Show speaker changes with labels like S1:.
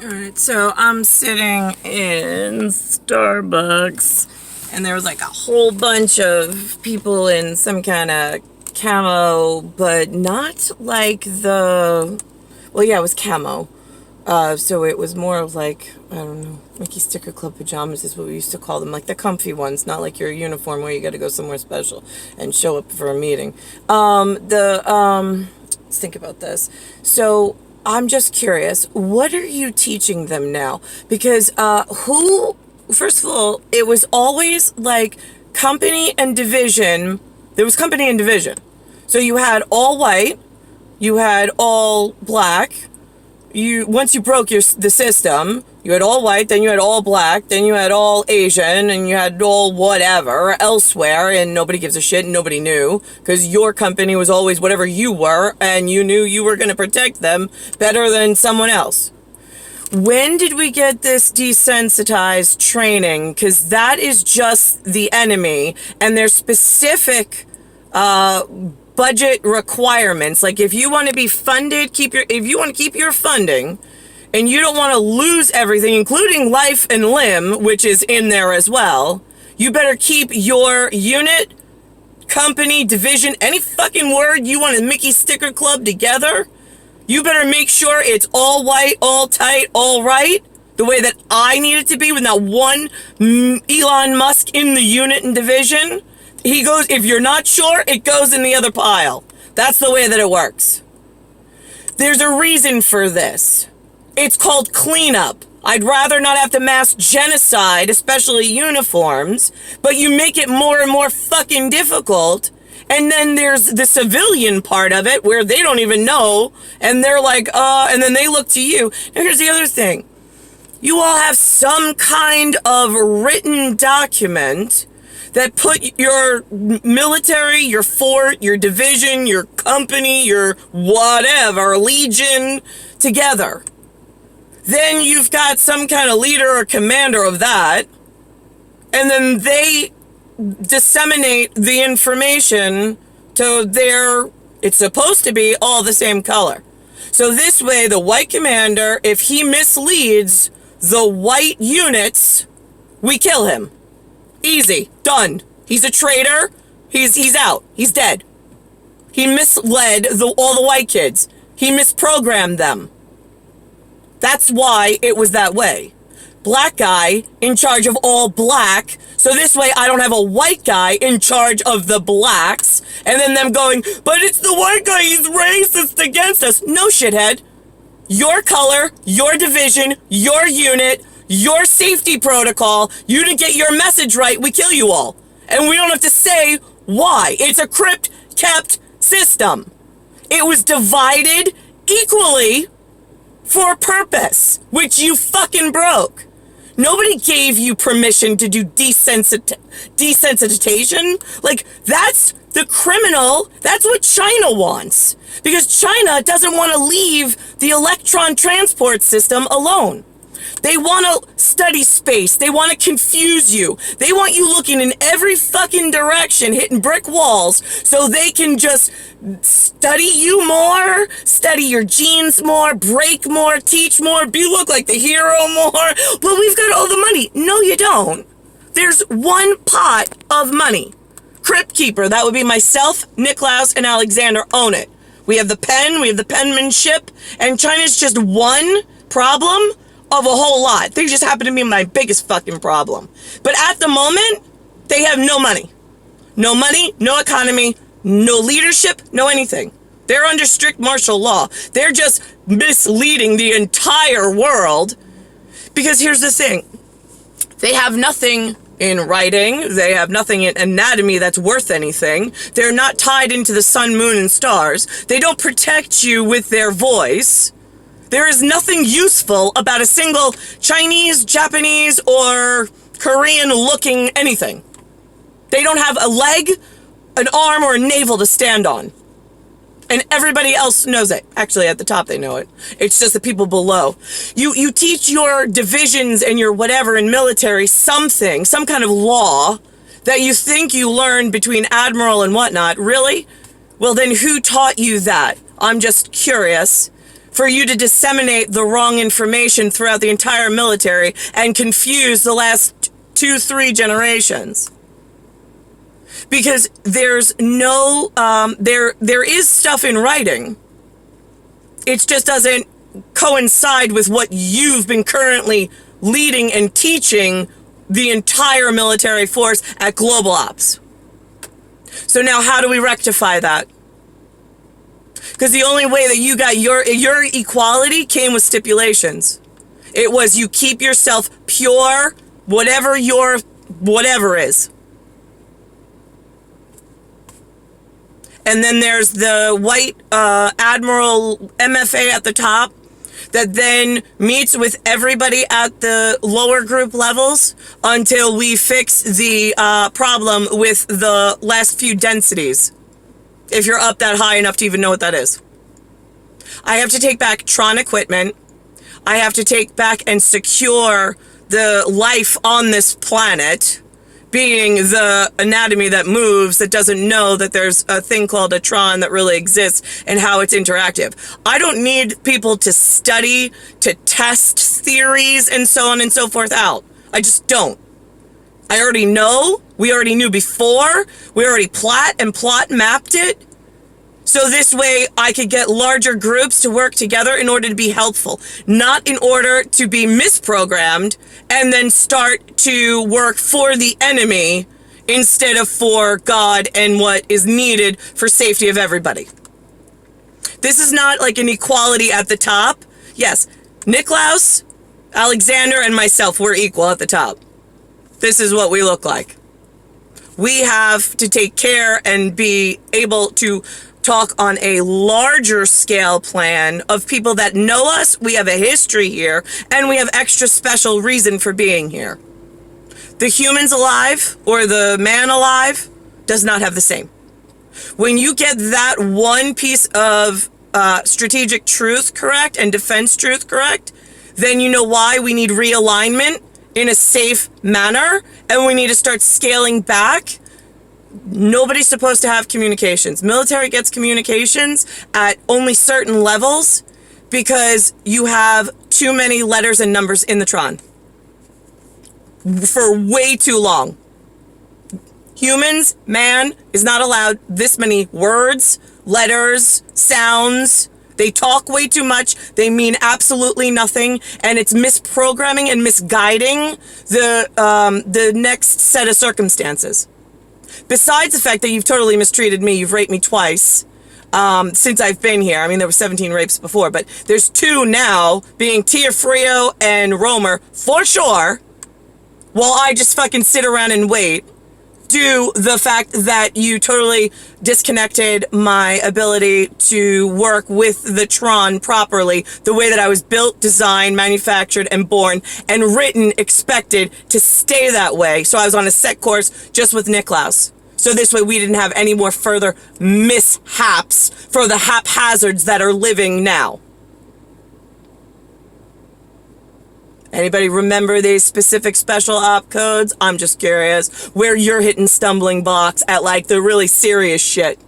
S1: Alright, so I'm sitting in Starbucks, and there was like a whole bunch of people in some kind of camo, but not like well, yeah, it was camo. So it was more of like, I don't know, Mickey Sticker Club pajamas is what we used to call them, like the comfy ones, not like your uniform where you got to go somewhere special and show up for a meeting. Let's think about this. So I'm just curious, what are you teaching them now? Because first of all, it was always like company and division. There was company and division. So you had all white, you had all black. Once you broke the system, you had all white, then you had all black, then you had all Asian, and you had all whatever elsewhere, and nobody gives a shit and nobody knew, because your company was always whatever you were, and you knew you were going to protect them better than someone else. When did we get this desensitized training? Because that is just the enemy, and there's specific budget requirements. Like if you want to be funded, if you want to keep your funding, and you don't want to lose everything, including life and limb, which is in there as well, you better keep your unit, company, division, any fucking word you want to Mickey Sticker Club together. You better make sure it's all white, all tight, all right, the way that I need it to be, with not one Elon Musk in the unit and division. He goes, if you're not sure, it goes in the other pile. That's the way that it works. There's a reason for this. It's called cleanup. I'd rather not have to mass genocide, especially uniforms, but you make it more and more fucking difficult. And then there's the civilian part of it where they don't even know, and they're like, and then they look to you. And here's the other thing. You all have some kind of written document that put your military, your fort, your division, your company, your whatever, legion together. Then you've got some kind of leader or commander of that, and then they disseminate the information to it's supposed to be all the same color. So this way, the white commander, if he misleads the white units, we kill him. Easy. Done. He's a traitor. He's out. He's dead. He misled all the white kids. He misprogrammed them. That's why it was that way. Black guy in charge of all black. So this way I don't have a white guy in charge of the blacks. And then them going, but it's the white guy. He's racist against us. No, shithead. Your color, your division, your unit, your safety protocol, you didn't get your message right, we kill you all. And we don't have to say why. It's a kept system. It was divided equally for a purpose, which you fucking broke. Nobody gave you permission to do desensitization. Like, that's the criminal. That's what China wants. Because China doesn't want to leave the electron transport system alone. They want to study space. They want to confuse you. They want you looking in every fucking direction, hitting brick walls, so they can just study you more, study your genes more, break more, teach more, look like the hero more. But we've got all the money. No, you don't. There's one pot of money. Crypt Keeper, that would be myself, Niklaus, and Alexander own it. We have the pen, we have the penmanship, and China's just one problem of a whole lot. They just happen to be my biggest fucking problem. But at the moment, they have no money. No money, no economy, no leadership, no anything. They're under strict martial law. They're just misleading the entire world. Because here's the thing. They have nothing in writing. They have nothing in anatomy that's worth anything. They're not tied into the sun, moon, and stars. They don't protect you with their voice. There is nothing useful about a single Chinese, Japanese, or Korean-looking anything. They don't have a leg, an arm, or a navel to stand on. And everybody else knows it. Actually, at the top, they know it. It's just the people below. You teach your divisions and your whatever in military something, some kind of law that you think you learned between admiral and whatnot. Really? Well, then who taught you that? I'm just curious. for you to disseminate the wrong information throughout the entire military and confuse the last 2-3 generations. Because there's no, there is stuff in writing. It just doesn't coincide with what you've been currently leading and teaching the entire military force at Global Ops. So now how do we rectify that? Because the only way that you got your equality came with stipulations. It was you keep yourself pure, whatever your whatever is. And then there's the white Admiral MFA at the top that then meets with everybody at the lower group levels until we fix the problem with the last few densities. If you're up that high enough to even know what that is. I have to take back TRON equipment. I have to take back and secure the life on this planet, being the anatomy that moves, that doesn't know that there's a thing called a TRON that really exists and how it's interactive. I don't need people to study, to test theories and so on and so forth out. I just don't. I already know. We already knew before. We already plot mapped it. So this way I could get larger groups to work together in order to be helpful, not in order to be misprogrammed and then start to work for the enemy instead of for God and what is needed for safety of everybody. This is not like an equality at the top. Yes, Niklaus, Alexander, and myself, we're equal at the top. This is what we look like. We have to take care and be able to talk on a larger scale plan of people that know us, we have a history here, and we have extra special reason for being here. The humans alive, or the man alive, does not have the same. When you get that one piece of strategic truth correct and defense truth correct, then you know why we need realignment in a safe manner, and we need to start scaling back. Nobody's supposed to have communications. Military gets communications at only certain levels because you have too many letters and numbers in the TRON for way too long. Humans, man, is not allowed this many words, letters, sounds. They talk way too much. They mean absolutely nothing, and it's misprogramming and misguiding the next set of circumstances. Besides the fact that you've totally mistreated me, you've raped me twice since I've been here. I mean, there were 17 rapes before, but there's 2 now, being Tia Frio and Romer, for sure, while I just fucking sit around and wait, due the fact that you totally disconnected my ability to work with the TRON properly, the way that I was built, designed, manufactured, and born, and written, expected to stay that way. So I was on a set course just with Niklaus. So this way we didn't have any more further mishaps for the haphazards that are living now. Anybody remember these specific special op codes? I'm just curious where you're hitting stumbling blocks at like the really serious shit.